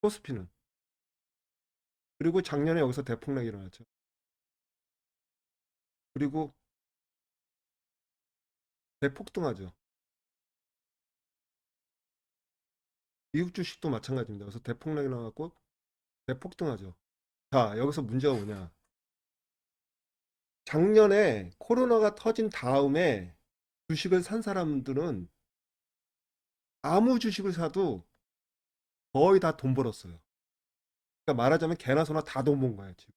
코스피는. 그리고 작년에 여기서 대폭락이 일어났죠. 그리고 대폭등하죠. 미국 주식도 마찬가지입니다. 그래서 대폭락이 일어났고 대폭등하죠. 자, 여기서 문제가 뭐냐. 작년에 코로나가 터진 다음에 주식을 산 사람들은 아무 주식을 사도 거의 다 돈 벌었어요. 그러니까 말하자면 개나 소나 다 돈 번 거예요, 지금.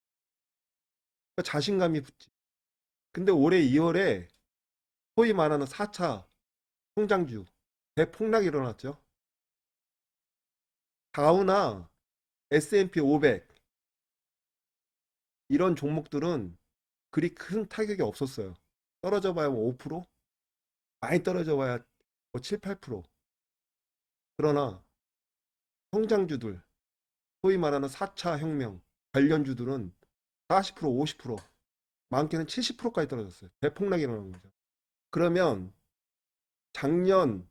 그러니까 자신감이 붙지. 근데 올해 2월에 소위 말하는 4차 성장주 대폭락이 일어났죠. 다우나 S&P 500 이런 종목들은 그리 큰 타격이 없었어요. 떨어져 봐야 뭐 5%? 많이 떨어져 봐야 뭐 7, 8%. 그러나 성장주들, 소위 말하는 4차 혁명 관련주들은 40%, 50%, 많게는 70%까지 떨어졌어요. 대폭락이 일어난 거죠. 그러면 작년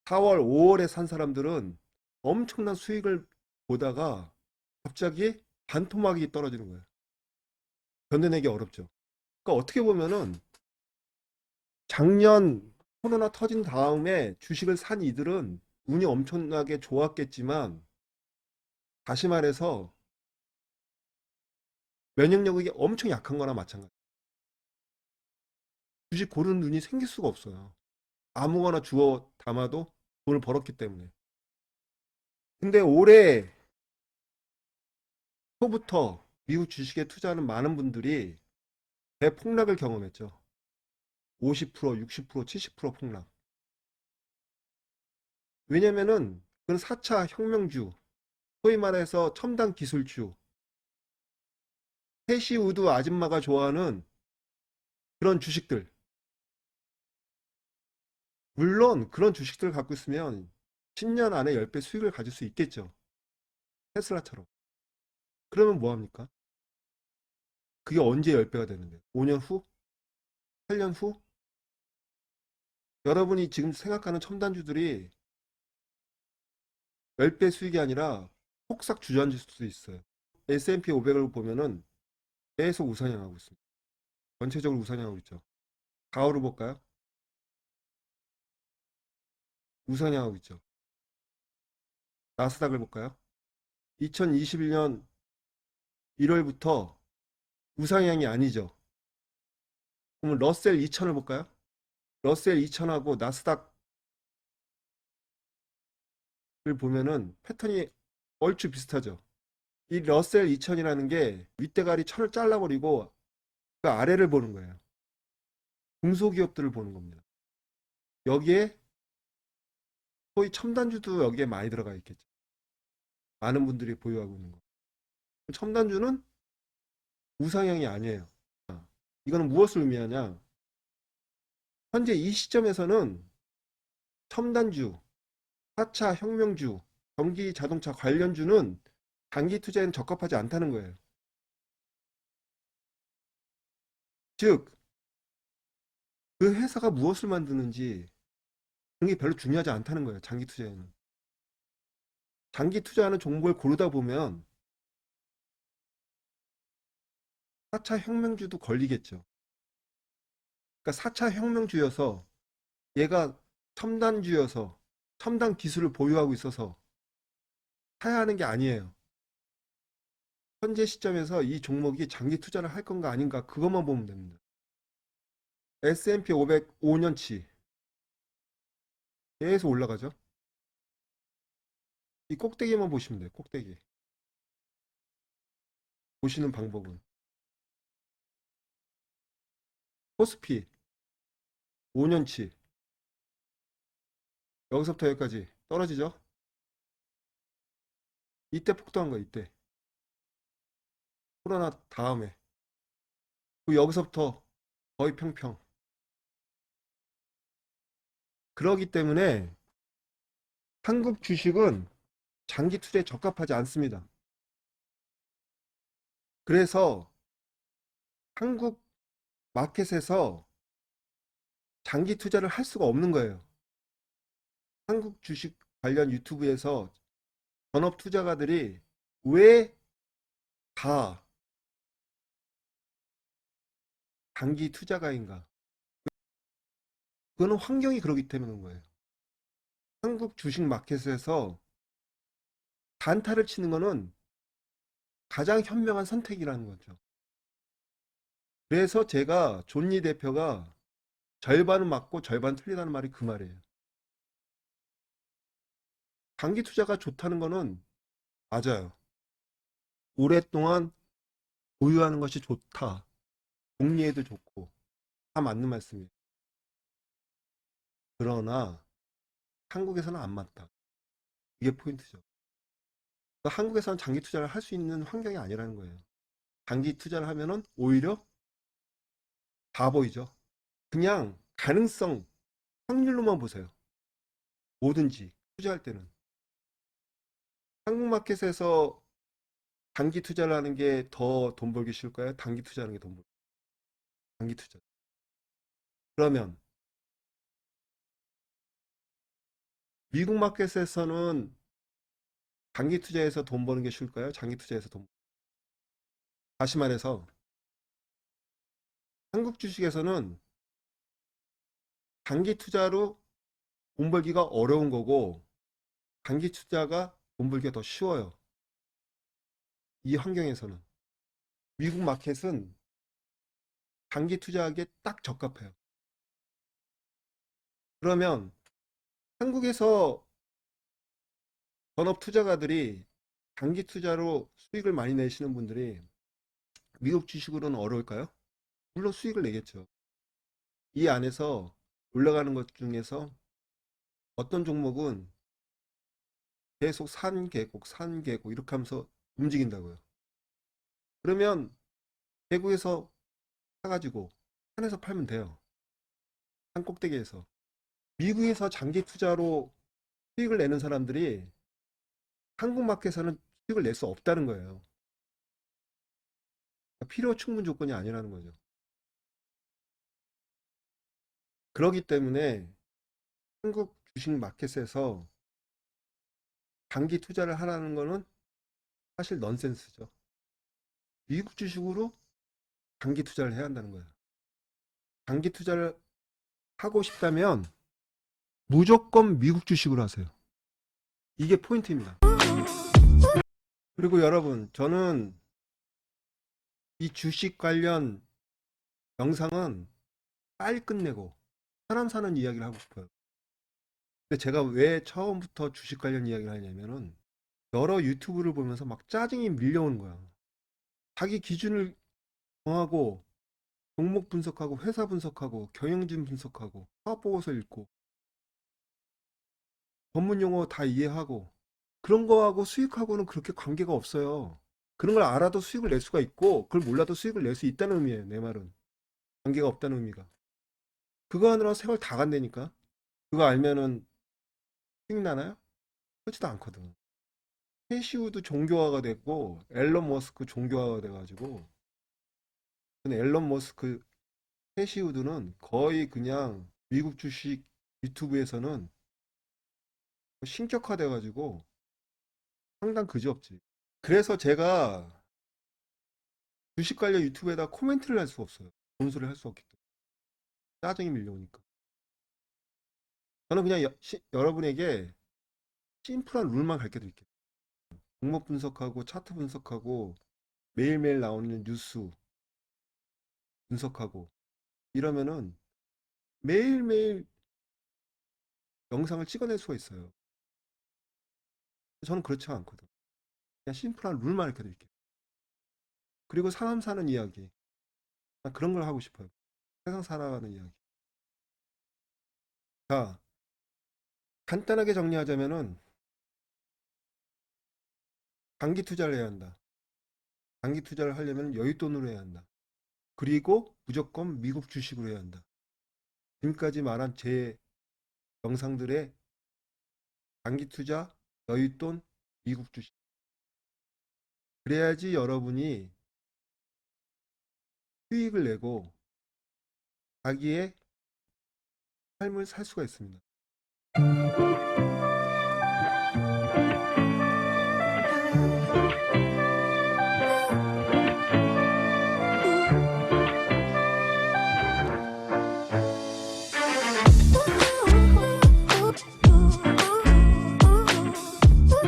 4월, 5월에 산 사람들은 엄청난 수익을 보다가 갑자기 반토막이 떨어지는 거예요. 견뎌내기 어렵죠. 그러니까 어떻게 보면은 작년 코로나 터진 다음에 주식을 산 이들은 운이 엄청나게 좋았겠지만 다시 말해서 면역력이 엄청 약한 거나 마찬가지. 주식 고르는 눈이 생길 수가 없어요. 아무거나 주워 담아도 돈을 벌었기 때문에. 근데 올해 초부터 미국 주식에 투자하는 많은 분들이 대폭락을 경험했죠. 50%, 60%, 70% 폭락. 왜냐면은 그건 4차 혁명주, 소위 말해서 첨단 기술주, 캐시 우드 아줌마가 좋아하는 그런 주식들. 물론 그런 주식들을 갖고 있으면 10년 안에 10배 수익을 가질 수 있겠죠. 테슬라처럼. 그러면 뭐 합니까? 그게 언제 10배가 되는데? 5년 후? 8년 후? 여러분이 지금 생각하는 첨단주들이 10배 수익이 아니라 폭삭 주저앉을 수도 있어요. S&P 500을 보면은 계속 우상향하고 있습니다. 전체적으로 우상향하고 있죠. 다우를 볼까요? 우상향하고 있죠. 나스닥을 볼까요? 2021년 1월부터 우상향이 아니죠. 그러면 러셀 2000을 볼까요? 러셀 2000하고 나스닥을 보면은 패턴이 얼추 비슷하죠. 이 러셀 2000이라는 게 윗대가리 천을 잘라버리고 그 아래를 보는 거예요. 중소기업들을 보는 겁니다. 여기에 소위 첨단주도 여기에 많이 들어가 있겠죠. 많은 분들이 보유하고 있는 거. 첨단주는 우상향이 아니에요. 이거는 무엇을 의미하냐? 현재 이 시점에서는 첨단주, 4차 혁명주, 전기 자동차 관련주는 단기 투자에는 적합하지 않다는 거예요. 즉, 그 회사가 무엇을 만드는지 그런 게 별로 중요하지 않다는 거예요. 장기 투자에는. 장기 투자하는 종목을 고르다 보면 4차 혁명주도 걸리겠죠. 그러니까 4차 혁명주여서 얘가 첨단주여서 첨단 기술을 보유하고 있어서 사야 하는 게 아니에요. 현재 시점에서 이 종목이 장기 투자를 할 건가 아닌가 그것만 보면 됩니다. S&P 500 5년치 계속 올라가죠. 이 꼭대기만 보시면 돼요. 꼭대기. 보시는 방법은 코스피 5년치 여기서부터 여기까지 떨어지죠. 이때 폭등한 거 이때 코로나 다음에 그리고 여기서부터 거의 평평. 그러기 때문에 한국 주식은 장기 투자에 적합하지 않습니다. 그래서 한국 마켓에서 장기 투자를 할 수가 없는 거예요. 한국 주식 관련 유튜브에서 전업 투자가들이 왜 다 단기 투자가인가? 그거는 환경이 그러기 때문인 거예요. 한국 주식 마켓에서 단타를 치는 거는 가장 현명한 선택이라는 거죠. 그래서 제가 존리 대표가 절반은 맞고 절반 틀리다는 말이 그 말이에요. 단기 투자가 좋다는 거는 맞아요. 오랫동안 보유하는 것이 좋다. 복리에도 좋고 다 맞는 말씀이에요. 그러나 한국에서는 안 맞다. 이게 포인트죠. 그러니까 한국에서는 장기 투자를 할 수 있는 환경이 아니라는 거예요. 장기 투자를 하면은 오히려 바보이죠. 그냥 가능성, 확률로만 보세요. 뭐든지 투자할 때는. 한국 마켓에서 단기 투자를 하는 게 더 돈 벌기 쉬울까요? 단기 투자하는 게 돈 벌기. 단기 투자. 그러면 미국 마켓에서는 단기 투자에서 돈 버는 게 쉬울까요? 장기 투자에서 돈. 다시 말해서 한국 주식에서는 단기 투자로 돈 벌기가 어려운 거고 단기 투자가 돈 벌기가 더 쉬워요. 이 환경에서는. 미국 마켓은 단기 투자하기에 딱 적합해요. 그러면 한국에서 전업 투자가들이 단기 투자로 수익을 많이 내시는 분들이 미국 주식으로는 어려울까요? 물론 수익을 내겠죠. 이 안에서 올라가는 것 중에서 어떤 종목은 계속 산 계곡 이렇게 하면서 움직인다고요. 그러면 대구에서 사가지고 산에서 팔면 돼요. 산 꼭대기에서. 미국에서 장기 투자로 수익을 내는 사람들이 한국 마켓에서는 수익을 낼 수 없다는 거예요. 필요 충분 조건이 아니라는 거죠. 그렇기 때문에 한국 주식 마켓에서 단기 투자를 하라는 거는 사실 넌센스죠. 미국 주식으로 단기 투자를 해야 한다는 거예요. 단기 투자를 하고 싶다면 무조건 미국 주식으로 하세요. 이게 포인트입니다. 그리고 여러분, 저는 이 주식 관련 영상은 빨리 끝내고 사람 사는 이야기를 하고 싶어요. 근데 제가 왜 처음부터 주식 관련 이야기를 하냐면은 여러 유튜브를 보면서 막 짜증이 밀려오는 거야. 자기 기준을 정하고 종목 분석하고 회사 분석하고 경영진 분석하고 사업 보고서 읽고 전문 용어 다 이해하고 그런 거하고 수익하고는 그렇게 관계가 없어요. 그런 걸 알아도 수익을 낼 수가 있고 그걸 몰라도 수익을 낼 수 있다는 의미예요. 내 말은. 관계가 없다는 의미가. 그거 하느라 세월 다 간다니까. 그거 알면은 수익 나나요? 그렇지도 않거든. 캐시우드 종교화가 됐고 앨런 머스크 종교화가 돼가지고 근데 앨런 머스크 캐시우드는 거의 그냥 미국 주식 유튜브에서는 신격화돼가지고 상당 그지없지. 그래서 제가 주식 관련 유튜브에다 코멘트를 할 수가 없어요. 본소리를 할 수 없기 때문에. 짜증이 밀려오니까. 저는 그냥 여러분에게 심플한 룰만 가르쳐 드릴게요. 종목 분석하고 차트 분석하고 매일매일 나오는 뉴스 분석하고 이러면은 매일매일 영상을 찍어낼 수가 있어요. 저는 그렇지 않거든. 그냥 심플한 룰만 가르쳐 드릴게요. 그리고 사람 사는 이야기. 그런 걸 하고 싶어요. 세상 살아가는 이야기. 자, 간단하게 정리하자면은 단기 투자를 해야 한다. 단기 투자를 하려면 여윳돈으로 해야 한다. 그리고 무조건 미국 주식으로 해야 한다. 지금까지 말한 제 영상들의 단기 투자, 여윳돈, 미국 주식. 그래야지 여러분이 수익을 내고 자기의 삶을 살 수가 있습니다.